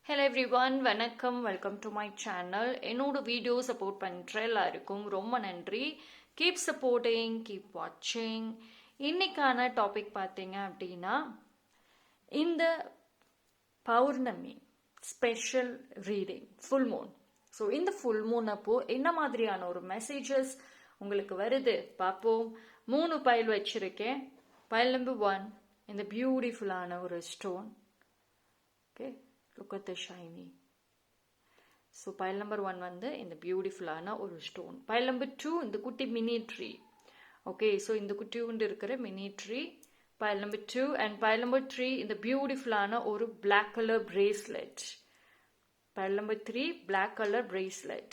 Hello everyone, வணக்கம், welcome to my channel. என்னோட video support பண்ணுற எல்லாருக்கும் ரொம்ப நன்றி. கீப் சப்போர்ட்டிங், கீப் வாட்சிங். இன்னைக்கான டாபிக் பார்த்தீங்க அப்படின்னா, இந்த பௌர்ணமி special reading full moon. So இந்த ஃபுல் மூன் அப்போ என்ன மாதிரியான ஒரு மெசேஜஸ் உங்களுக்கு வருது பார்ப்போம். 3 பைல் வச்சிருக்கேன். பைல் நம்பர் 1 இந்த பியூட்டிஃபுல்லான ஒரு stone. Okay, look at the shiny. So pile number 1 வந்து இந்த பியூட்டிஃபுல்லான ஒரு ஸ்டோன். pile number 2 இந்த குட்டி மினி ட்ரீ. ஓகே, ஸோ இந்த குட்டி உண்டு இருக்கிற mini tree. pile number 2 and pile number 3 இந்த பியூட்டிஃபுல்லான ஒரு black color bracelet. pile number 3 black color bracelet.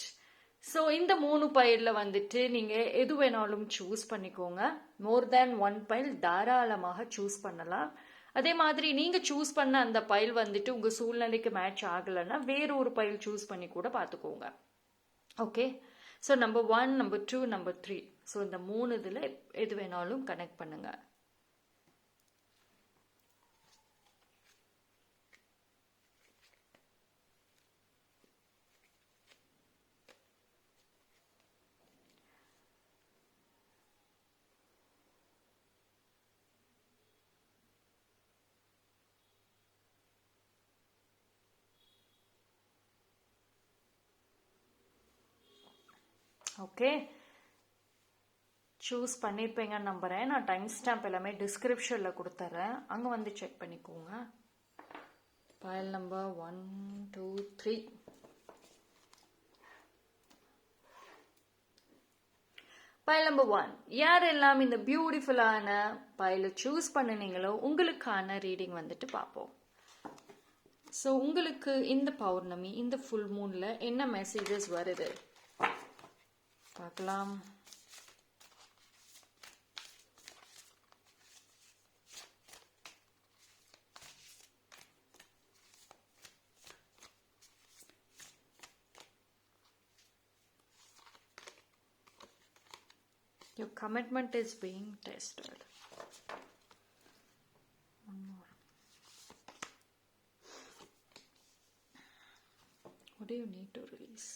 So இந்த 3 பைலில் வந்துட்டு நீங்கள் எது வேணாலும் சூஸ் பண்ணிக்கோங்க. மோர் தேன் 1 பைல் தாராளமாக சூஸ் பண்ணலாம். அதே மாதிரி நீங்கள் சூஸ் பண்ண அந்த பைல் வந்துட்டு உங்கள் சூழ்நிலைக்கு மேட்ச் ஆகலைன்னா வேற ஒரு பைல் சூஸ் பண்ணி கூட பார்த்துக்கோங்க. Okay, so number 1, number 2, number 3. So இந்த 3 இதில் எது வேணாலும் கனெக்ட் பண்ணுங்க. ஓகே, சூஸ் பண்ணியிருப்பீங்கன்னு நம்புகிறேன். நான் டைம் ஸ்டாம்ப் எல்லாமே டிஸ்கிரிப்ஷனில் கொடுத்துட்றேன், அங்கே வந்து செக் பண்ணிக்கோங்க. File number 1, 2, 3. பைல் நம்பர் 1 யாரெல்லாம் இந்த பியூட்டிஃபுல்லான பைலை சூஸ் பண்ணினீங்களோ உங்களுக்கான ரீடிங் வந்துட்டு பார்ப்போம். ஸோ உங்களுக்கு இந்த பௌர்ணமி இந்த ஃபுல் மூனில் என்ன மெசேஜஸ் வருது பார்க்கலாம். Your commitment is being tested. One more. What do you need to release?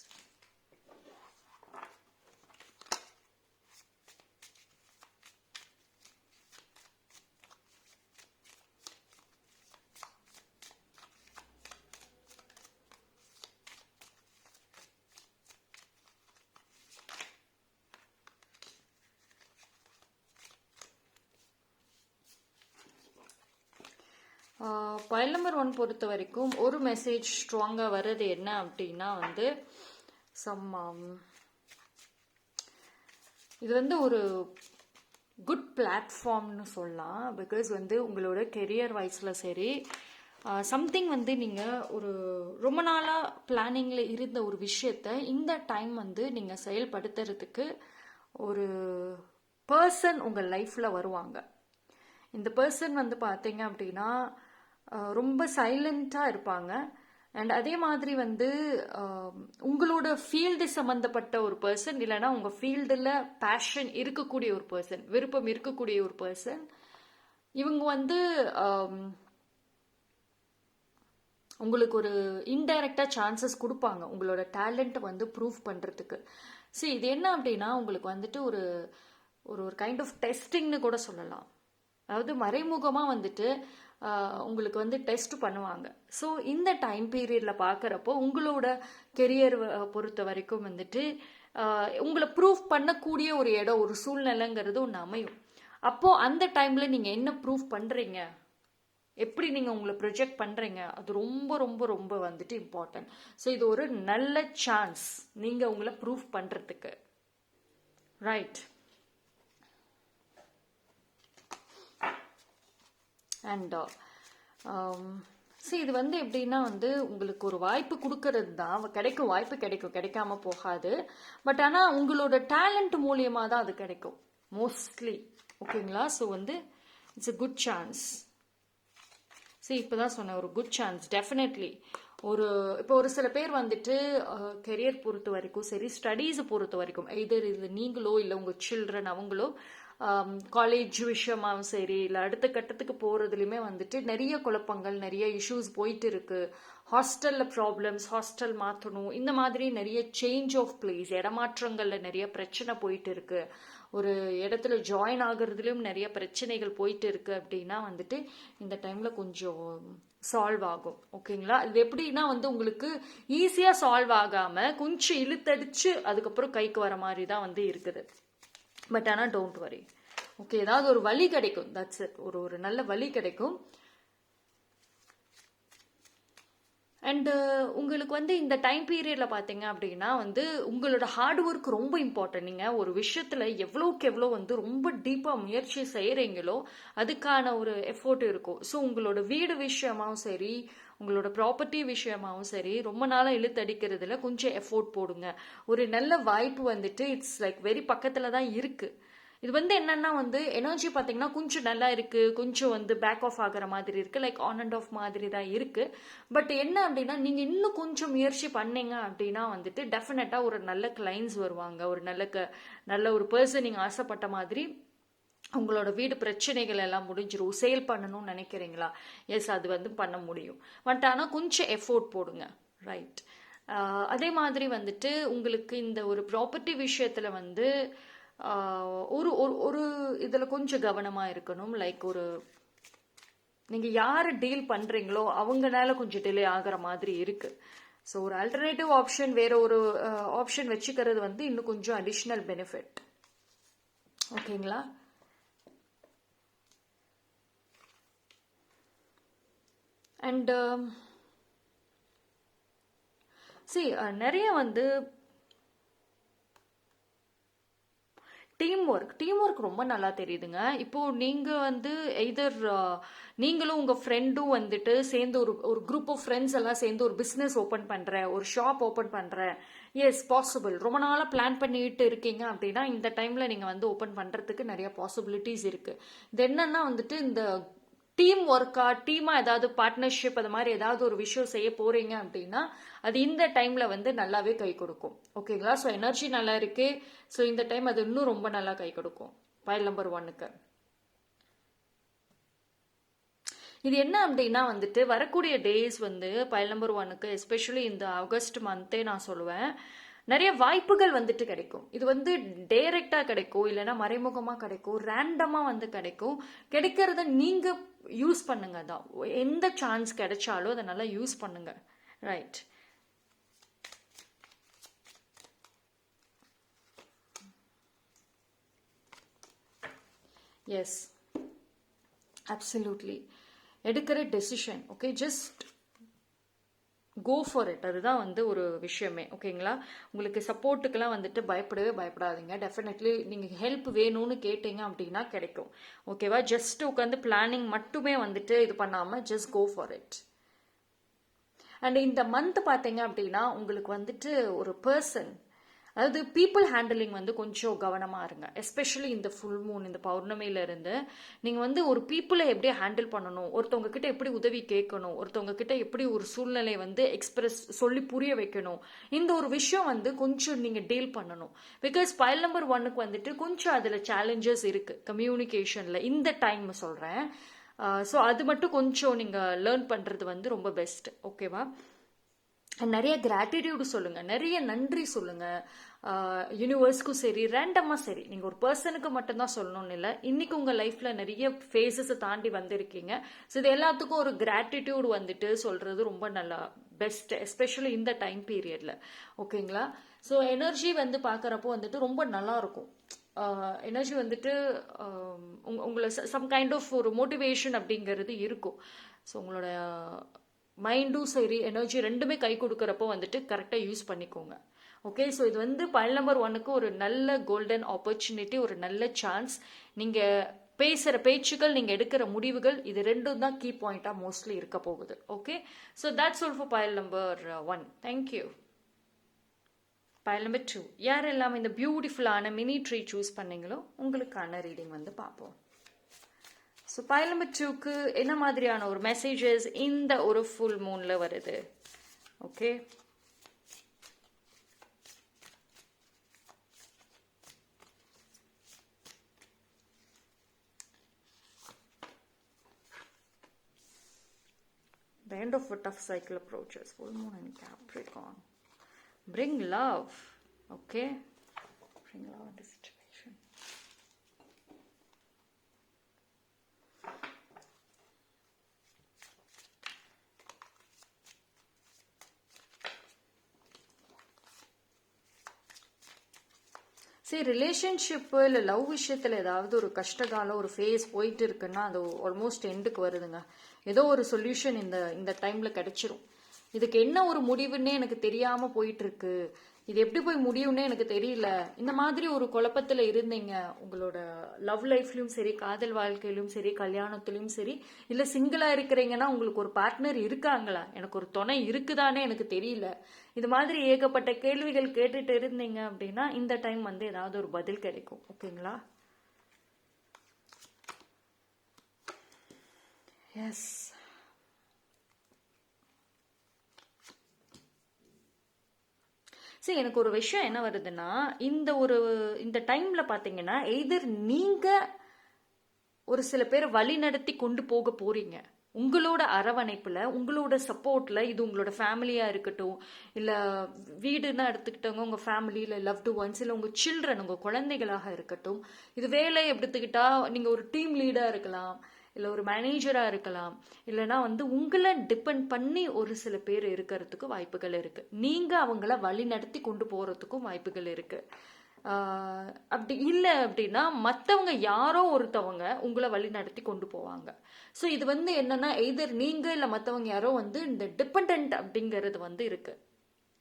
File number 1 பொறுத்த வரைக்கும் ஒரு மெசேஜ் ஸ்ட்ராங்காக வர்றது என்ன அப்படின்னா வந்து இது வந்து ஒரு குட் பிளாட்ஃபார்ம்னு சொல்லலாம். பிகாஸ் வந்து உங்களோட கெரியர் வைஸில் சரி சம்திங் வந்து நீங்கள் ஒரு ரொம்ப நாளாக பிளானிங்கில் இருந்த ஒரு விஷயத்த இந்த டைம் வந்து நீங்கள் செயல்படுத்துறதுக்கு ஒரு பர்சன் உங்கள் லைஃப்பில் வருவாங்க. இந்த பர்சன் வந்து பார்த்தீங்க அப்படின்னா ரொம்ப சைலண்ட்டாக இருப்பாங்க. அண்ட் அதே மாதிரி வந்து உங்களோட ஃபீல்டு சம்மந்தப்பட்ட ஒரு பர்சன், இல்லைன்னா உங்கள் ஃபீல்டில் பேஷன் இருக்கக்கூடிய ஒரு பர்சன், விருப்பம் இருக்கக்கூடிய ஒரு பர்சன். இவங்க வந்து உங்களுக்கு ஒரு இன்டைரக்டாக சான்சஸ் கொடுப்பாங்க உங்களோட டேலண்ட்டை வந்து ப்ரூவ் பண்ணுறதுக்கு. சரி, இது என்ன அப்படின்னா உங்களுக்கு வந்துட்டு ஒரு ஒரு கைண்ட் ஆஃப் டெஸ்டிங்னு கூட சொல்லலாம். அதாவது மறைமுகமாக வந்துட்டு உங்களுக்கு வந்து டெஸ்ட் பண்ணுவாங்க. ஸோ இந்த டைம் பீரியடில் பார்க்குறப்போ உங்களோட கெரியர் பொறுத்த வரைக்கும் வந்துட்டு உங்களை ப்ரூவ் பண்ணக்கூடிய ஒரு இடம், ஒரு சூழ்நிலைங்கிறது ஒன்று அமையும். அப்போது அந்த டைமில் நீங்கள் என்ன ப்ரூவ் பண்ணுறீங்க, எப்படி நீங்கள் உங்களை ப்ரொஜெக்ட் பண்ணுறீங்க, அது ரொம்ப ரொம்ப ரொம்ப வந்துட்டு இம்பார்ட்டன்ட். ஸோ இது ஒரு நல்ல சான்ஸ் நீங்கள் உங்களை ப்ரூவ் பண்ணுறதுக்கு. ரைட். அண்ட் இது வந்து எப்படின்னா வந்து உங்களுக்கு ஒரு வாய்ப்பு கொடுக்கறது தான். கிடைக்கும், வாய்ப்பு கிடைக்கும், கிடைக்காம போகாது. பட் ஆனால் உங்களோட டேலண்ட் மூலியமாக தான் அது கிடைக்கும் மோஸ்ட்லி. ஓகேங்களா? ஸோ வந்து இட்ஸ் a குட் சான்ஸ். இப்போ தான் சொன்னேன், ஒரு குட் சான்ஸ் டெஃபினெட்லி. இப்போ ஒரு சில பேர் வந்துட்டு கெரியர் பொறுத்த வரைக்கும் சரி, ஸ்டடீஸை பொறுத்த வரைக்கும் எதர் இது நீங்களோ இல்லை உங்கள் சில்ட்ரன் அவங்களோ காலேஜ் விஷயமாவும் சரி, இல்லை அடுத்த கட்டத்துக்கு போகிறதுலையுமே வந்துட்டு நிறைய குழப்பங்கள், நிறைய இஷ்யூஸ் போயிட்டு இருக்கு. ஹாஸ்டலில் ப்ராப்ளம்ஸ், ஹாஸ்டல் மாற்றணும், இந்த மாதிரி நிறைய சேஞ்ச் ஆஃப் பிளேஸ், இடமாற்றங்களில் நிறைய பிரச்சனை போயிட்டு இருக்கு. ஒரு இடத்துல ஜாயின் ஆகுறதுலையும் நிறைய பிரச்சனைகள் போயிட்டு இருக்கு அப்படின்னா வந்துட்டு இந்த டைமில் கொஞ்சம் சால்வ் ஆகும். ஓகேங்களா? இது எப்படின்னா வந்து உங்களுக்கு ஈஸியாக சால்வ் ஆகாமல் கொஞ்சம் இழுத்தடிச்சு அதுக்கப்புறம் கைக்கு வர மாதிரி தான் வந்து இருக்குது. பட் ஆனால் டோன்ட் வரி. ஓகே, ஏதாவது ஒரு வழி கிடைக்கும். That's it. ஒரு நல்ல வழி கிடைக்கும். அண்டு உங்களுக்கு வந்து இந்த டைம் பீரியடில் பார்த்தீங்க அப்படின்னா வந்து உங்களோட ஹார்ட் ஒர்க் ரொம்ப இம்பார்ட்டன்ட். நீங்கள் ஒரு விஷயத்தில் எவ்வளோக்கு எவ்வளோ வந்து ரொம்ப டீப்பாக முயற்சி செய்கிறீங்களோ அதுக்கான ஒரு எஃபோர்ட் இருக்கும். ஸோ உங்களோட வீடு விஷயமாவும் சரி, உங்களோட ப்ராப்பர்ட்டி விஷயமாவும் சரி, ரொம்ப நாளாக இழுத்தடிக்கிறதுல கொஞ்சம் எஃபோர்ட் போடுங்க. ஒரு நல்ல வாய்ப்பு வந்துட்டு இட்ஸ் லைக் வெரி பக்கத்தில் தான் இருக்குது. இது வந்து என்னன்னா வந்து எனர்ஜி பார்த்தீங்கன்னா கொஞ்சம் நல்லா இருக்கு, கொஞ்சம் வந்து பேக் ஆஃப் ஆகிற மாதிரி இருக்கு, லைக் ஆன் அண்ட் ஆஃப் மாதிரி தான் இருக்கு. பட் என்ன அப்படின்னா நீங்க இன்னும் கொஞ்சம் முயற்சி பண்ணீங்க அப்படின்னா வந்துட்டு டெஃபினட்டா ஒரு நல்ல கிளைண்ட்ஸ் வருவாங்க. ஒரு நல்ல ஒரு பர்சன் நீங்க ஆசைப்பட்ட மாதிரி உங்களோட வீடு பிரச்சனைகள் எல்லாம் முடிஞ்சிடும். சேல் பண்ணணும்னு நினைக்கிறீங்களா? எஸ், அது வந்து பண்ண முடியும். பட் ஆனால் கொஞ்சம் எஃபோர்ட் போடுங்க. ரைட். அதே மாதிரி வந்துட்டு உங்களுக்கு இந்த ஒரு ப்ராப்பர்ட்டி விஷயத்துல வந்து ஒரு ஒரு இதில் கொஞ்சம் கவனமாக இருக்கணும். லைக் நீங்கள் யாரை டீல் பண்ணுறீங்களோ அவங்கனால கொஞ்சம் டிலே ஆகிற மாதிரி இருக்குது. ஸோ ஒரு ஆல்டர்னேட்டிவ் ஆப்ஷன், வேற ஒரு ஆப்ஷன் வச்சுக்கிறது வந்து இன்னும் கொஞ்சம் அடிஷ்னல் பெனிஃபிட். ஓகேங்களா? அண்ட் நிறைய வந்து டீம் ஒர்க் ரொம்ப நல்லா தெரியுதுங்க. இப்போ நீங்க வந்து எய்தர் நீங்களும் உங்க ஃப்ரெண்டும் வந்துட்டு சேர்ந்து ஒரு குரூப் ஆஃப் ஃப்ரெண்ட்ஸ் எல்லாம் சேர்ந்து ஒரு பிஸ்னஸ் ஓப்பன் பண்றேன், ஒரு ஷாப் ஓப்பன் பண்றேன். Yes, possible. ரொம்ப நாளாக பிளான் பண்ணிட்டு இருக்கீங்க அப்படின்னா இந்த டைம்ல நீங்க வந்து ஓப்பன் பண்றதுக்கு நிறைய பாசிபிலிட்டிஸ் இருக்கு. இது என்னன்னா வந்துட்டு இந்த டீம் ஒர்க்கா, டீமா ஏதாவது பார்ட்னர்ஷிப் அது மாதிரி ஏதாவது ஒரு விஷயம் செய்ய போறீங்க அப்படின்னா அது இந்த டைம்ல வந்து நல்லாவே கை கொடுக்கும். ஓகேங்களா? ஸோ எனர்ஜி நல்லா இருக்கு. ஸோ இந்த டைம் அது இன்னும் ரொம்ப நல்லா கை கொடுக்கும். பைல் நம்பர் 1க்கு இது என்ன அப்படின்னா வந்துட்டு வரக்கூடிய டேஸ் வந்து பைல் நம்பர் 1க்கு எஸ்பெஷலி இந்த ஆகஸ்ட் மந்தே நான் சொல்லுவேன், நிறைய வாய்ப்புகள் வந்துட்டு கிடைக்கும். இது வந்து டைரக்டா கிடைக்கும், இல்லைன்னா மறைமுகமா கிடைக்கும், ரேண்டமா வந்து கிடைக்கும். கிடைக்கிறத நீங்க யூஸ் பண்ணுங்க. தான் எந்த சான்ஸ் கிடைச்சாலும் அதை நல்லா யூஸ் பண்ணுங்க. ரைட். Yes, absolutely. எடுக்கிற decision, okay, just go for it. அதுதான் வந்து ஒரு விஷயமே. ஓகேங்களா? உங்களுக்கு சப்போர்ட்டுக்கெல்லாம் வந்துட்டு பயப்படவே பயப்படாதீங்க. டெஃபினெட்லி நீங்கள் ஹெல்ப் வேணும்னு கேட்டீங்க அப்படின்னா கிடைக்கும். ஓகேவா? ஜஸ்ட் உட்காந்து பிளானிங் மட்டுமே வந்துட்டு இது பண்ணாமல் just go for it. And இந்த மந்த் பார்த்தீங்க அப்படின்னா உங்களுக்கு வந்துட்டு ஒரு பர்சன், அதாவது பீப்புள் ஹேண்டலிங் வந்து கொஞ்சம் கவனமாக இருங்க. எஸ்பெஷலி இந்த ஃபுல் மூன், இந்த பௌர்ணமியிலேருந்து நீங்கள் வந்து ஒரு பீப்புளை எப்படி ஹேண்டில் பண்ணணும், ஒருத்தவங்க கிட்ட எப்படி உதவி கேட்கணும், ஒருத்தவங்க கிட்ட எப்படி ஒரு சூழ்நிலையை வந்து எக்ஸ்பிரஸ் சொல்லி புரிய வைக்கணும், இந்த ஒரு விஷயம் வந்து கொஞ்சம் நீங்கள் டீல் பண்ணணும். பிகாஸ் பைல் நம்பர் 1க்கு வந்துட்டு கொஞ்சம் அதில் சேலஞ்சஸ் இருக்குது கம்யூனிகேஷனில். இந்த டைம் சொல்கிறேன். ஸோ அது மட்டும் கொஞ்சம் நீங்கள் லேர்ன் பண்ணுறது வந்து ரொம்ப பெஸ்ட். ஓகேவா? நிறைய கிராட்டிடியூடு சொல்லுங்க, நிறைய நன்றி சொல்லுங்க. யூனிவர்ஸ்க்கும் சரி, ரேண்டமாக சரி, நீங்கள் ஒரு பர்சனுக்கு மட்டும்தான் சொல்லணும்னு இல்லை. இன்னைக்கு உங்கள் லைஃப்பில் நிறைய ஃபேஸஸை தாண்டி வந்திருக்கீங்க. ஸோ இது எல்லாத்துக்கும் ஒரு கிராட்டிடியூடு வந்துட்டு சொல்கிறது ரொம்ப நல்லா பெஸ்ட், எஸ்பெஷலி இந்த டைம் பீரியடில். ஓகேங்களா? ஸோ எனர்ஜி வந்து பார்க்குறப்போ வந்துட்டு ரொம்ப நல்லா இருக்கும். எனர்ஜி வந்துட்டு உங்களை சம் கைண்ட் ஆஃப் ஒரு மோட்டிவேஷன் அப்படிங்கிறது இருக்கும். ஸோ உங்களோட மைண்டும் சரி, எனர்ஜி ரெண்டுமே கை கொடுக்குறப்போ வந்துட்டு கரெக்டாக யூஸ் பண்ணிக்கோங்க. ஓகே? ஸோ இது வந்து பைல் நம்பர் 1க்கு ஒரு நல்ல கோல்டன் ஆப்பர்ச்சுனிட்டி, ஒரு நல்ல சான்ஸ். நீங்கள் பேசுகிற பேச்சுக்கள், நீங்கள் எடுக்கிற முடிவுகள், இது ரெண்டும் தான் கீ பாயிண்டாக மோஸ்ட்லி இருக்க போகுது. Okay? So that's all for file number 1. Thank you. File number 2, யாரெல்லாம் இந்த பியூட்டிஃபுல்லான மினி ட்ரீ சூஸ் பண்ணீங்களோ உங்களுக்கான ரீடிங் வந்து பார்ப்போம். ஸோ பைல் நம்பர் 2க்கு என்ன மாதிரியான ஒரு மெசேஜஸ் இந்த ஒரு ஃபுல் மூனில் வருது? Okay, The end of a tough cycle approaches. Full moon in Capricorn. Bring love. Okay? Bring love in the situation. சரி, ரிலேஷன்ஷிப்பு இல்லை லவ் விஷயத்தில் ஏதாவது ஒரு கஷ்டகாலம் ஒரு ஃபேஸ் போயிட்டு இருக்குன்னா அது ஆல்மோஸ்ட் எண்டுக்கு வருதுங்க. ஏதோ ஒரு சொல்யூஷன் இந்த டைமில் கிடைச்சிரும். இதுக்கு என்ன ஒரு முடிவுன்னே எனக்கு தெரியாமல் போயிட்டு இருக்கு, இது எப்படி போய் முடியும்னே எனக்கு தெரியல, இந்த மாதிரி ஒரு குழப்பத்தில் இருந்தீங்க. உங்களோட லவ் லைஃப்லையும் சரி, காதல் வாழ்க்கையிலும் சரி, கல்யாணத்துலையும் சரி, இல்லை சிங்கிளாக இருக்கிறீங்கன்னா உங்களுக்கு ஒரு பார்ட்னர் இருக்காங்களா, எனக்கு ஒரு துணை இருக்குதானே எனக்கு தெரியல, இது மாதிரி ஏகப்பட்ட கேள்விகள் கேட்டுட்டு இருந்தீங்க அப்படின்னா இந்த டைம் வந்து ஏதாவது ஒரு பதில் கிடைக்கும். ஓகேங்களா? எஸ். சரி, எனக்கு ஒரு விஷயம் என்ன வருதுன்னா, இந்த டைம்ல பாத்தீங்கன்னா எய்தர் நீங்க ஒரு சில பேர் வழி நடத்தி கொண்டு போக போறீங்க. உங்களோட அரவணைப்புல, உங்களோட சப்போர்ட்ல, இது உங்களோட ஃபேமிலியா இருக்கட்டும், இல்ல வீடுன்னா எடுத்துக்கிட்டவங்க உங்க ஃபேமிலி, இல்ல லவ்டு ஒன்ஸ், இல்ல உங்க சில்ட்ரன், உங்க குழந்தைகளாக இருக்கட்டும், இது வேலை எடுத்துக்கிட்டா நீங்க ஒரு டீம் லீடா இருக்கலாம், இல்லை ஒரு மேனேஜராக இருக்கலாம், இல்லைனா வந்து உங்களை டிபெண்ட் பண்ணி ஒரு சில பேர் இருக்கிறதுக்கு வாய்ப்புகள் இருக்குது. நீங்கள் அவங்கள வழி நடத்தி கொண்டு போகிறதுக்கும் வாய்ப்புகள் இருக்குது. அப்படி இல்லை அப்படின்னா மற்றவங்க யாரோ ஒருத்தவங்க உங்களை வழி நடத்தி கொண்டு போவாங்க. ஸோ இது வந்து என்னன்னா எய்தர் நீங்கள் இல்லை மற்றவங்க யாரோ வந்து இந்த டிபெண்ட் அப்படிங்கிறது வந்து இருக்குது.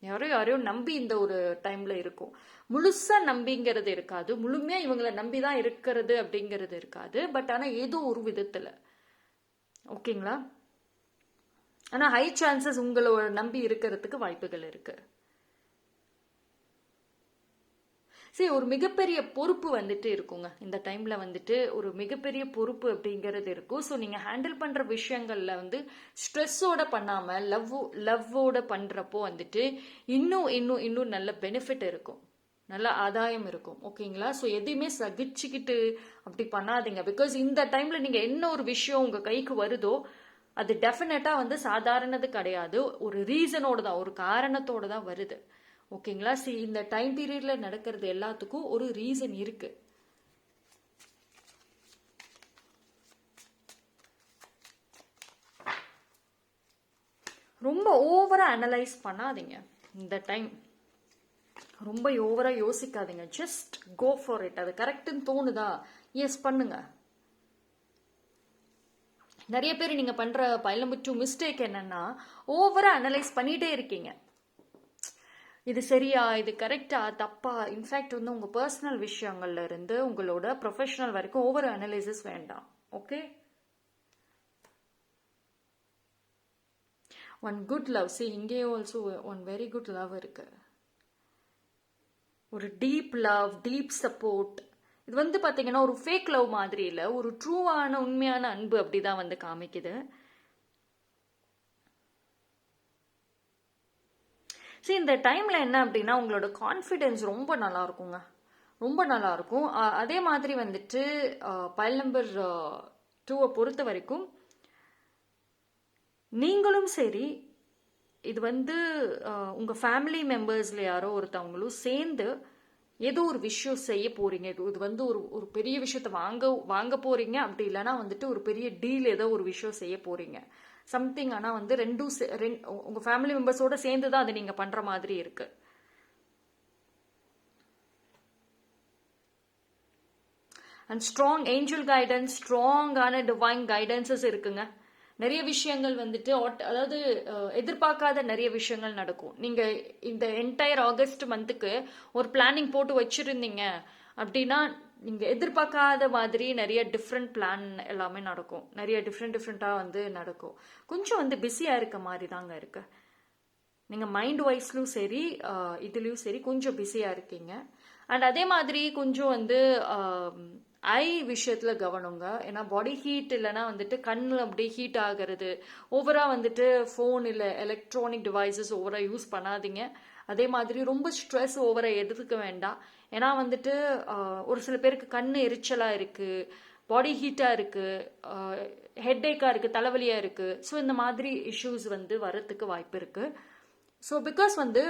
யாரையும் நம்பி இந்த ஒரு டைம்ல இருக்கும். முழுசா நம்பிங்கிறது இருக்காது, முழுமையா இவங்களை நம்பிதான் இருக்கிறது அப்படிங்கிறது இருக்காது. பட் ஆனா ஏதோ ஒரு விதத்துல, ஓகேங்களா? ஆனா ஹை சான்சஸ் உங்களோட நம்பி இருக்கிறதுக்கு வாய்ப்புகள் இருக்கு. சரி, ஒரு மிகப்பெரிய பொறுப்பு வந்துட்டு இருக்குங்க இந்த டைம்ல. வந்துட்டு ஒரு மிகப்பெரிய பொறுப்பு அப்படிங்கிறது இருக்கும். ஸோ நீங்க ஹேண்டில் பண்ற விஷயங்கள்ல வந்து ஸ்ட்ரெஸ்ஸோட பண்ணாம லவ்வோட பண்றப்போ வந்துட்டு இன்னும் நல்ல பெனிஃபிட் இருக்கும், நல்ல ஆதாயம் இருக்கும். ஓகேங்களா? ஸோ எதையுமே சகிச்சுக்கிட்டு அப்படி பண்ணாதீங்க. பிகாஸ் இந்த டைம்ல நீங்க என்ன ஒரு விஷயம் உங்க கைக்கு வருதோ அது டெஃபினட்டா வந்து சாதாரணது கிடையாது, ஒரு ரீசனோட தான், ஒரு காரணத்தோட தான் வருது. ஓகேங்களா? இந்த டைம் பீரியட்ல நடக்கிறது எல்லாத்துக்கும் ஒரு ரீசன் இருக்கு. ரொம்ப ஓவரா அனலைஸ் பண்ணாதீங்க இந்த டைம், ரொம்ப ஓவரா யோசிக்காதீங்க. Just go for it. அது கரெக்ட்னு தோணுதா, எஸ் பண்ணுங்க. நிறைய பேர் நீங்க பண்ற பைலம்பு மிஸ்டேக் என்னன்னா ஓவரா அனலைஸ் பண்ணிட்டே இருக்கீங்க. இது சரியா, இது கரெக்டா, தப்பா. இன்ஃபேக்ட் வந்து உங்க பர்சனல் விஷயங்கள்ல இருந்து உங்களோட ப்ரொஃபஷனல் வரைக்கும் ஓவர் அனலைசிஸ் வேண்டாம். Okay? One good love. See, இங்கே also one very good love இருக்கு. ஒரு டீப் லவ், டீப் சப்போர்ட். இது வந்து பாத்தீங்கன்னா ஒரு ஃபேக் லவ் மாதிரி இல்லை, ஒரு ட்ரூவான உண்மையான அன்பு அப்படிதான் வந்து காமிக்குது. சரி, இந்த டைம்ல என்ன அப்படின்னா உங்களோட கான்ஃபிடென்ஸ் ரொம்ப நல்லா இருக்குங்க, ரொம்ப நல்லா இருக்கும். அதே மாதிரி வந்துட்டு பைல் நம்பர் 2 பொறுத்த வரைக்கும் நீங்களும் சரி, இது வந்து உங்க ஃபேமிலி மெம்பர்ஸ்ல யாரோ ஒருத்தவங்களும் சேர்ந்து ஏதோ ஒரு விஷயம் செய்ய போறீங்க. இது வந்து ஒரு பெரிய விஷயத்த வாங்க போறீங்க, அப்படி இல்லைன்னா வந்துட்டு ஒரு பெரிய டீல் ஏதோ ஒரு விஷயம் செய்ய போறீங்க சம்திங். ஆனா வந்து உங்க ஃபேமிலி மெம்பர்ஸோட சேர்ந்து தான் அதை நீங்க பண்ற மாதிரி இருக்கு. அண்ட் ஸ்ட்ராங் ஏஞ்சல் கைடன்ஸ், ஸ்ட்ராங்கான டிவைன் கைடன்சஸ் இருக்குங்க. நிறைய விஷயங்கள் வந்துட்டு அதாவது எதிர்பார்க்காத நிறைய விஷயங்கள் நடக்கும். நீங்க இந்த என்டையர் ஆகஸ்ட் மந்த்துக்கு ஒரு பிளானிங் போட்டு வச்சிருந்தீங்க அப்படின்னா நீங்க எதிர்பார்க்காத மாதிரி நிறைய டிஃப்ரெண்ட் பிளான் எல்லாமே நடக்கும், நிறைய டிஃப்ரெண்டா வந்து நடக்கும். கொஞ்சம் வந்து பிஸியா இருக்க மாதிரி தாங்க இருக்கு. நீங்க மைண்ட் வைஸ்லயும் சரி, இதுலயும் சரி கொஞ்சம் பிஸியா இருக்கீங்க. அண்ட் அதே மாதிரி கொஞ்சம் வந்து ஐ விஷயத்துல கவனங்க. ஏன்னா பாடி ஹீட் இல்லைன்னா வந்துட்டு கண்ணு அப்படியே ஹீட் ஆகிறது. ஓவரா வந்துட்டு ஃபோன் இல்லை எலக்ட்ரானிக் டிவைசஸ் ஓவரா யூஸ் பண்ணாதீங்க. அதே மாதிரி ரொம்ப ஸ்ட்ரெஸ் ஓவரா எடுத்துக்க வேண்டாம். ஏன்னா வந்துட்டு ஒரு சில பேருக்கு கண்ணு எரிச்சலா இருக்கு, பாடி ஹீட்டாக இருக்குது, ஹெட்டேக்காக இருக்குது, தலைவலியாக இருக்குது. ஸோ இந்த மாதிரி இஷ்யூஸ் வந்து வரத்துக்கு வாய்ப்பு இருக்குது. ஸோ பிகாஸ் வந்து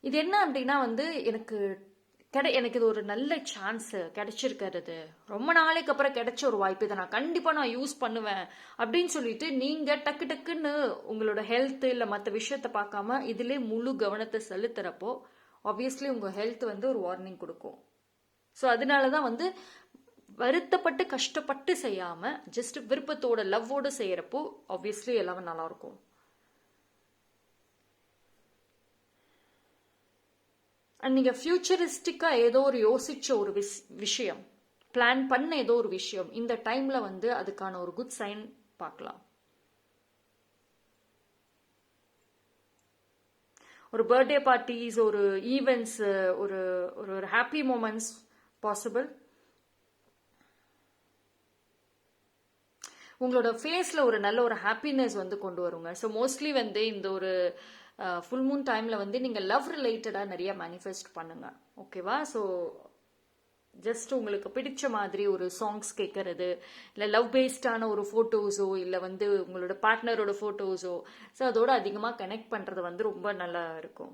இது என்ன அப்படின்னா வந்து எனக்கு இது ஒரு நல்ல சான்ஸ் கிடைச்சிருக்கிறது, ரொம்ப நாளைக்கு அப்புறம் கிடைச்ச ஒரு வாய்ப்பு, இதை நான் கண்டிப்பாக நான் யூஸ் பண்ணுவேன் அப்படின்னு சொல்லிட்டு நீங்கள் டக்கு டக்குன்னு உங்களோட ஹெல்த் இல்லை மற்ற விஷயத்த பார்க்காம இதிலே முழு கவனத்தை செலுத்துறப்போ ஆப்வியஸ்லி உங்கள் ஹெல்த் வந்து ஒரு வார்னிங் கொடுக்கும். ஸோ அதனால தான் வந்து வருத்தப்பட்டு கஷ்டப்பட்டு செய்யாமல் ஜஸ்ட் விருப்பத்தோட லவ்வோடு செய்கிறப்போ ஆப்வியஸ்லி எல்லாமே நல்லாயிருக்கும். அண்ட் நீங்கள் ஃபியூச்சரிஸ்டிக்காக ஏதோ ஒரு யோசிச்ச ஒரு விஷயம், பிளான் பண்ண ஏதோ ஒரு விஷயம் இந்த டைமில் வந்து அதுக்கான ஒரு குட் சைன் பார்க்கலாம். ஒரு பர்த்டே பார்ட்டிஸ், ஒரு ஈவெண்ட்ஸ், ஒரு ஒரு ஹாப்பி மூமெண்ட்ஸ் பாசிபிள். உங்களோட ஃபேஸில் ஒரு நல்ல ஒரு ஹாப்பினஸ் வந்து கொண்டு வருங்க. ஸோ மோஸ்ட்லி வந்து இந்த ஒரு ஃபுல் மூன் டைமில் வந்து நீங்கள் லவ் ரிலேட்டடாக நிறைய மேனிஃபெஸ்ட் பண்ணுங்க, ஓகேவா? ஸோ ஜஸ்ட் உங்களுக்கு பிடிச்ச மாதிரி ஒரு சாங்ஸ் கேட்கறது, இல்லை லவ் பேஸ்டான ஒரு ஃபோட்டோஸோ, இல்லை வந்து உங்களோட பார்ட்னரோட ஃபோட்டோஸோ, ஸோ அதோட அதிகமாக கனெக்ட் பண்ணுறது வந்து ரொம்ப நல்லா இருக்கும்.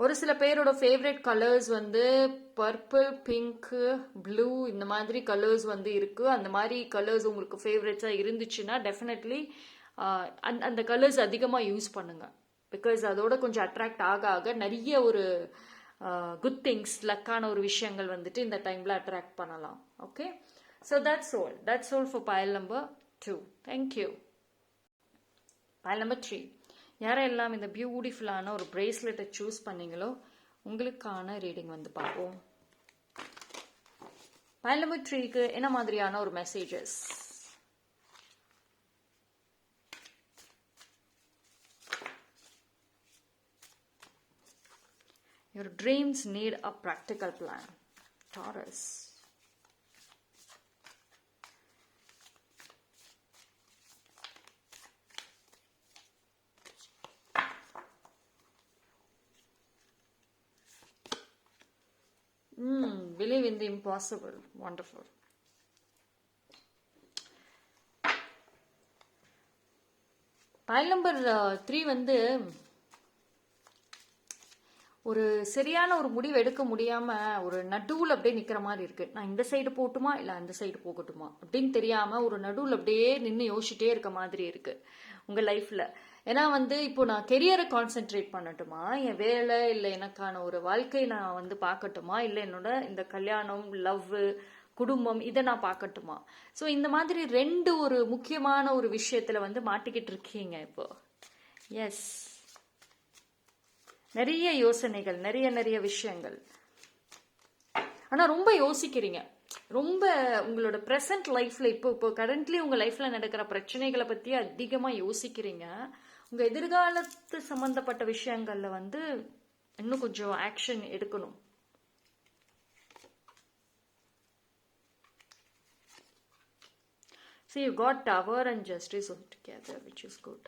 ஒரு சில பேரோட ஃபேவரட் கலர்ஸ் வந்து பர்பிள், பிங்க்கு, ப்ளூ இந்த மாதிரி கலர்ஸ் வந்து இருக்கு. அந்த மாதிரி கலர்ஸ் உங்களுக்கு ஃபேவரட்ஸாக இருந்துச்சுன்னா டெஃபினெட்லி அந்த கலர்ஸ் அதிகமாக யூஸ் பண்ணுங்க. பிகாஸ் அதோட கொஞ்சம் அட்ராக்ட் ஆக ஆக நிறைய ஒரு குட் திங்ஸ், லக்கான ஒரு விஷயங்கள் வந்துட்டு இந்த டைமில் அட்ராக்ட் பண்ணலாம். Okay, so that's all for file number 2. Thank you. File number 3. யாரெல்லாம் இந்த பியூட்டிஃபுல்லான ஒரு பிரேஸ்லெட்டை சூஸ் பண்ணீங்களோ உங்களுக்கான ரீடிங் வந்து பார்ப்போம். பைல் நம்பர் 3க்கு என்ன மாதிரியான ஒரு messages? Your dreams need a practical plan, Taurus. Believe in the impossible. Wonderful. File number 3 வந்து ஒரு சரியான ஒரு முடிவு எடுக்க முடியாம ஒரு நடுவில் அப்படியே நிக்கிற மாதிரி இருக்கு. நான் இந்த சைடு போட்டுமா இல்லை அந்த சைடு போகட்டுமா அப்படின்னு தெரியாம ஒரு நடுவில் அப்படியே நின்று யோசிச்சுட்டே இருக்க மாதிரி இருக்கு உங்க லைஃப்ல. ஏன்னா வந்து இப்போ நான் கெரியரை கான்சென்ட்ரேட் பண்ணட்டுமா, என் வேலை இல்லை எனக்கான ஒரு வாழ்க்கை நான் வந்து பார்க்கட்டுமா, இல்லை என்னோட இந்த கல்யாணம், லவ், குடும்பம் இதை நான் பார்க்கட்டுமா? ஸோ இந்த மாதிரி ரெண்டு ஒரு முக்கியமான ஒரு விஷயத்துல வந்து மாட்டிக்கிட்டு இருக்கீங்க இப்போ. எஸ், நிறைய யோசனைகள், நிறைய விஷயங்கள். ஆனா ரொம்ப யோசிக்கிறீங்க, ரொம்ப உங்களோட ப்ரெசன்ட் லைஃப்ல இப்போ கரண்ட்லி உங்க லைஃப்ல நடக்கிற பிரச்சனைகளை பத்தி அதிகமா யோசிக்கிறீங்க. உங்க எதிர்காலத்து சம்பந்தப்பட்ட விஷயங்கள்ல வந்து இன்னும் கொஞ்சம் ஆக்ஷன் எடுக்கணும். See, you got Tower and Justice all together, which is good.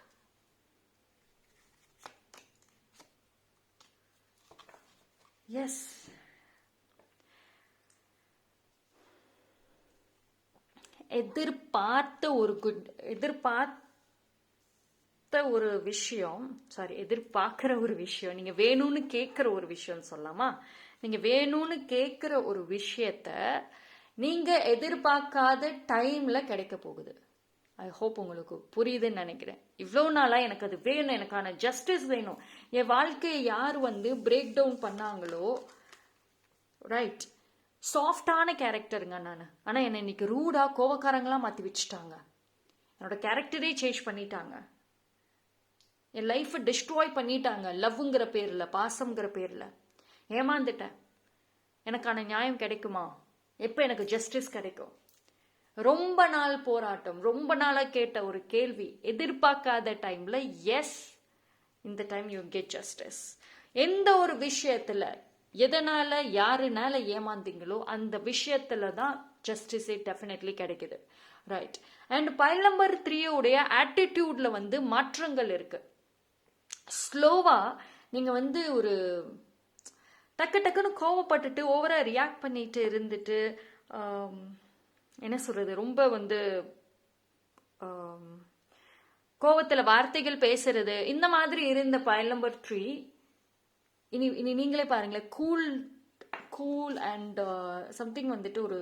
Yes. எதிர்பார்த்த ஒரு விஷயம், எதிர்பார்க்கிற ஒரு விஷயம், நீங்க வேணும்னு கேட்கிற ஒரு விஷயம் சொல்லலாமா? நீங்க வேணும்னு கேட்கிற ஒரு விஷயத்த நீங்க எதிர்பார்க்காத டைம்ல கிடைக்க போகுது. ஐ ஹோப் உங்களுக்கு புரியுதுன்னு நினைக்கிறேன். இவ்வளோ நாளா எனக்கு அது வேணும், எனக்கான ஜஸ்டிஸ் வேணும், என் வாழ்க்கையை யார் வந்து பிரேக் டவுன் பண்ணாங்களோ, ரைட், சாஃப்டான கேரக்டருங்க நான், ஆனால் என்னை இன்னைக்கு ரூடா கோவக்காரங்களாம் மாற்றி வச்சுட்டாங்க, என்னோட கேரக்டரே சேஞ்ச் பண்ணிட்டாங்க, என் லைஃப்பை டிஸ்ட்ராய் பண்ணிட்டாங்க. லவ்ங்கிற பேரில், பாசம்ங்கிற பேரில் ஏமாந்துட்டேன். எனக்கான நியாயம் கிடைக்குமா? எப்போ எனக்கு ஜஸ்டிஸ் கிடைக்கும்? ரொம்ப நாள் போராட்டம், ரொம்ப நாளாக கேட்ட ஒரு கேள்வி, எதிர்பார்க்காத டைம்ல எஸ், இந்த டைம் யூ கெட் ஜஸ்டிஸ். எந்த ஒரு விஷயத்துல எதனால யாருனால ஏமாந்தீங்களோ அந்த விஷயத்துல தான் ஜஸ்டிஸே டெஃபினெட்லி கிடைக்குது, ரைட்? அண்ட் பைல் நம்பர் 3 ஆட்டிடியூட்ல வந்து மாற்றங்கள் இருக்கு. ஸ்லோவா நீங்க வந்து ஒரு டக்கு டக்குன்னு கோவப்பட்டுட்டு ஓவராக ரியாக்ட் பண்ணிட்டு இருந்துட்டு என்ன சொல்கிறது, ரொம்ப வந்து கோவத்தில் வார்த்தைகள் பேசுறது, இந்த மாதிரி இருந்த பைல் நம்பர் 3 இனி இனி நீங்களே பாருங்களேன், கூல் அண்ட் சம்திங் வந்துட்டு ஒரு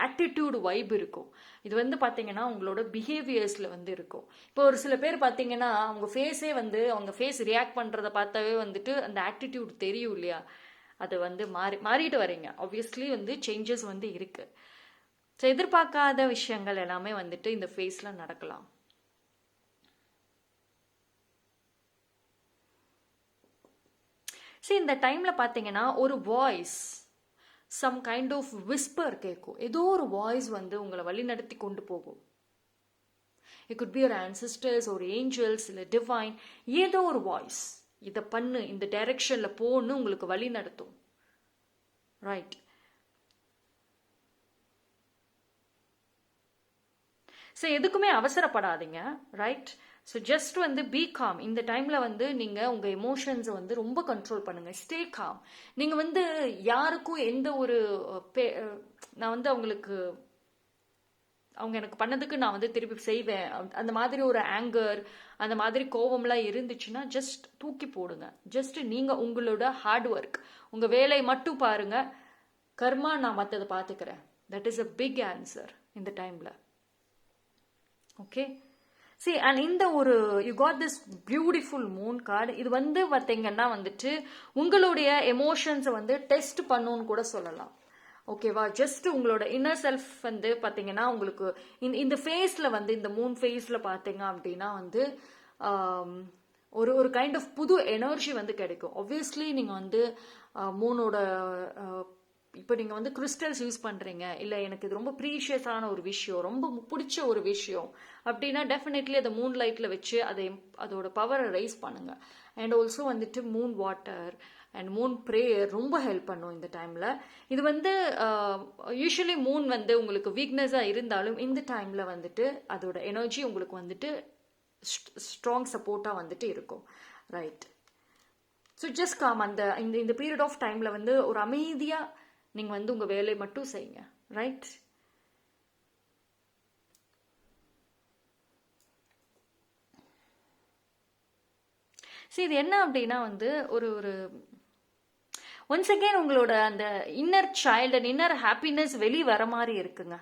ஆட்டிடியூடு வைப் இருக்கும். இது வந்து பார்த்தீங்கன்னா உங்களோட பிஹேவியர்ஸில் வந்து இருக்கும். இப்போ ஒரு சில பேர் பார்த்தீங்கன்னா அவங்க ஃபேஸே வந்து அவங்க ஃபேஸ் ரியாக்ட் பண்ணுறத பார்த்தாவே வந்துட்டு அந்த ஆட்டிடியூட் தெரியும் இல்லையா, அதை வந்து மாறிட்டு வரீங்க. ஆப்வியஸ்லி வந்து சேஞ்சஸ் வந்து இருக்கு. ஸோ எதிர்பார்க்காத விஷயங்கள் எல்லாமே வந்துட்டு இந்த ஃபேஸில் நடக்கலாம். சரி, இந்த டைமில் பார்த்தீங்கன்னா ஒரு voice, some kind of whisper கேட்கும். ஏதோ ஒரு வாய்ஸ் வந்து உங்களை வழி நடத்தி கொண்டு போகும். இட் குட் பி ஒரு ஆன்சிஸ்டர்ஸ், ஒரு ஏஞ்சல்ஸ், இல்லை டிவைன், ஏதோ ஒரு வாய்ஸ் இதை பண்ணு, இந்த டைரக்ஷனில் போன்னு உங்களுக்கு வழி நடத்தும். ரைட். ஸோ எதுக்குமே அவசரப்படாதீங்க. ரைட். ஸோ ஜஸ்ட் வந்து பி காம். இந்த டைமில் வந்து நீங்கள் உங்கள் எமோஷன்ஸை வந்து ரொம்ப கண்ட்ரோல் பண்ணுங்கள். Stay com. நீங்கள் வந்து யாருக்கும் எந்த ஒரு நான் வந்து அவங்க எனக்கு பண்ணதுக்கு நான் வந்து திருப்பி செய்வேன், அந்த மாதிரி ஒரு ஆங்கர், அந்த மாதிரி கோபம்லாம் இருந்துச்சுன்னா ஜஸ்ட் தூக்கி போடுங்க. ஜஸ்ட் நீங்கள் உங்களோட ஹார்ட் ஒர்க், உங்கள் வேலையை மட்டும் பாருங்க. கர்மா நான் மற்றதை பார்த்துக்கிறேன். That is a big answer இந்த டைமில். ஓகே. See, and இந்த ஒரு you got this beautiful moon card. இது வந்து பார்த்தீங்கன்னா வந்துட்டு உங்களுடைய எமோஷன்ஸை வந்து டெஸ்ட் பண்ணுன்னு கூட சொல்லலாம். ஓகேவா? ஜஸ்ட் உங்களோட இன்னர் செல்ஃப் வந்து பார்த்தீங்கன்னா உங்களுக்கு இந்த ஃபேஸில் வந்து இந்த மூன் ஃபேஸில் பார்த்தீங்க அப்படின்னா வந்து ஒரு கைண்ட் ஆஃப் புது எனர்ஜி வந்து கிடைக்கும். ஆப்வியஸ்லி நீங்கள் வந்து மூனோட இப்போ நீங்கள் வந்து கிறிஸ்டல்ஸ் யூஸ் பண்ணுறீங்க, இல்லை எனக்கு இது ரொம்ப ப்ரீஷியஸான ஒரு விஷயம், ரொம்ப பிடிச்ச ஒரு விஷயம் அப்படின்னா டெஃபினெட்லி அதை மூன் லைட்டில் வச்சு அதோட பவரை ரைஸ் பண்ணுங்கள். அண்ட் ஆல்சோ வந்துட்டு Moon water and Moon prayer ரொம்ப ஹெல்ப் பண்ணும் இந்த டைமில். இது வந்து யூஸ்வலி மூன் வந்து உங்களுக்கு வீக்னஸாக இருந்தாலும் இந்த டைமில் வந்துட்டு அதோட எனர்ஜி உங்களுக்கு வந்துட்டு ஸ்ட்ராங் சப்போர்ட்டாக வந்துட்டு இருக்கும். ரைட். So just calm. இந்த பீரியட் ஆஃப் டைமில் வந்து ஒரு அமைதியாக நீங்கள் வந்து உங்கள் வேலையை மட்டும் செய்யுங்க. ரைட். சரி, இது என்ன அப்படின்னா வந்து ஒரு ஒன்ஸ் அகெயின் உங்களோட அந்த inner child and inner happiness வெளியே வர மாதிரி இருக்குங்க.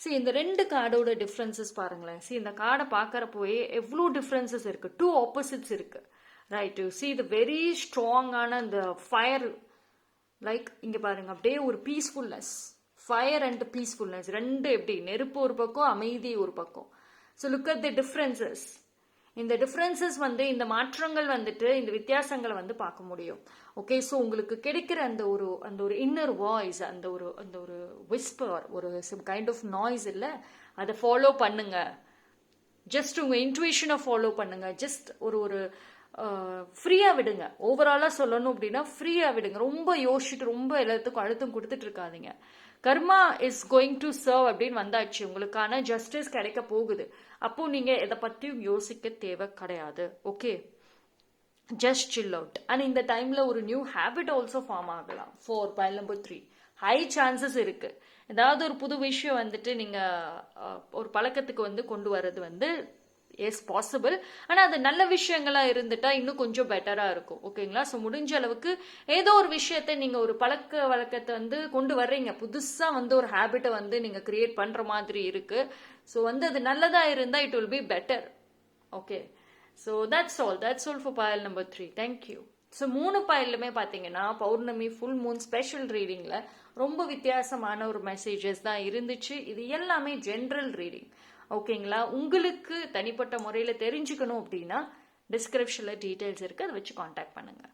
சரி, இந்த 2 கார்டோட டிஃப்ரென்சஸ் பாருங்களேன். சரி, இந்த கார்டை பார்க்குறப்போயே எவ்வளோ டிஃப்ரென்சஸ் இருக்குது. 2 ஆப்போசிட்ஸ் இருக்குது. ரைட். சி இது வெரி ஸ்ட்ராங்கான இந்த ஃபயர், லைக் இங்கே பாருங்க, அப்படியே ஒரு பீஸ்ஃபுல்னஸ், ஃபயர் அண்ட் பீஸ்ஃபுல்னஸ் ரெண்டு, எப்படி நெருப்பு ஒரு பக்கம், அமைதி ஒரு பக்கம். So look at the differences. இந்த டிஃப்ரென்சஸ் வந்து இந்த மாற்றங்கள் வந்துட்டு இந்த வித்தியாசங்களை வந்து பார்க்க முடியும். ஓகே. ஸோ உங்களுக்கு கிடைக்கிற அந்த ஒரு இன்னர் வாய்ஸ், அந்த ஒரு விஸ்பர், ஒரு சம் கைண்ட் ஆஃப் நாய்ஸ் இல்லை, அதை ஃபாலோ பண்ணுங்க. ஜஸ்ட் உங்கள் இன்ட்யூஷனை ஃபாலோ பண்ணுங்க. ஜஸ்ட் ஒரு ஃப்ரீயாக விடுங்க. ஓவராலாக சொல்லணும் அப்படின்னா ஃப்ரீயாக விடுங்க. ரொம்ப யோசிச்சுட்டு ரொம்ப எல்லாத்துக்கும் அழுத்தம் கொடுத்துட்டு இருக்காதீங்க. கர்மா இஸ் கோயிங் டு சர்வ் அப்படின்னு வந்தாச்சு, உங்களுக்கான ஜஸ்டிஸ் கிடைக்க போகுது. அப்போ நீங்கள் எதை பற்றியும் யோசிக்க தேவை கிடையாது. Okay. Just chill out. And இந்த டைமில் ஒரு நியூ ஹேபிட் ஆல்சோ ஃபார்ம் ஆகலாம். For file number 3 high chances இருக்கு. ஏதாவது ஒரு புது விஷயம் வந்துட்டு நீங்கள் ஒரு பழக்கத்துக்கு வந்து கொண்டு வர்றது வந்து எஸ் பாசிபிள். ஆனால் அது நல்ல விஷயங்களா இருந்துட்டா இன்னும் கொஞ்சம் பெட்டராக இருக்கும். ஓகேங்களா? ஸோ முடிஞ்ச அளவுக்கு ஏதோ ஒரு விஷயத்தை நீங்கள் ஒரு பழக்க வழக்கத்தை வந்து கொண்டு வர்றீங்க, புதுசாக வந்து ஒரு ஹேபிட்டை வந்து நீங்கள் கிரியேட் பண்ணுற மாதிரி இருக்கு. ஸோ வந்து அது நல்லதாக இருந்தால் it will be better. Okay. So that's all for file number 3. Thank you. So 3 பைலுமே பார்த்தீங்கன்னா பௌர்ணமி, ஃபுல் மூன், ஸ்பெஷல் ரீடிங்கில் ரொம்ப வித்தியாசமான ஒரு மெசேஜஸ் தான் இருந்துச்சு. இது எல்லாமே ஜென்ரல் ரீடிங். ஓகேங்களா? உங்களுக்கு தனிப்பட்ட முறையில் தெரிஞ்சுக்கணும் அப்படின்னா டிஸ்கிரிப்ஷனில் டீட்டெயில்ஸ் இருக்குது, அதை வச்சு காண்டாக்ட் பண்ணுங்கள்.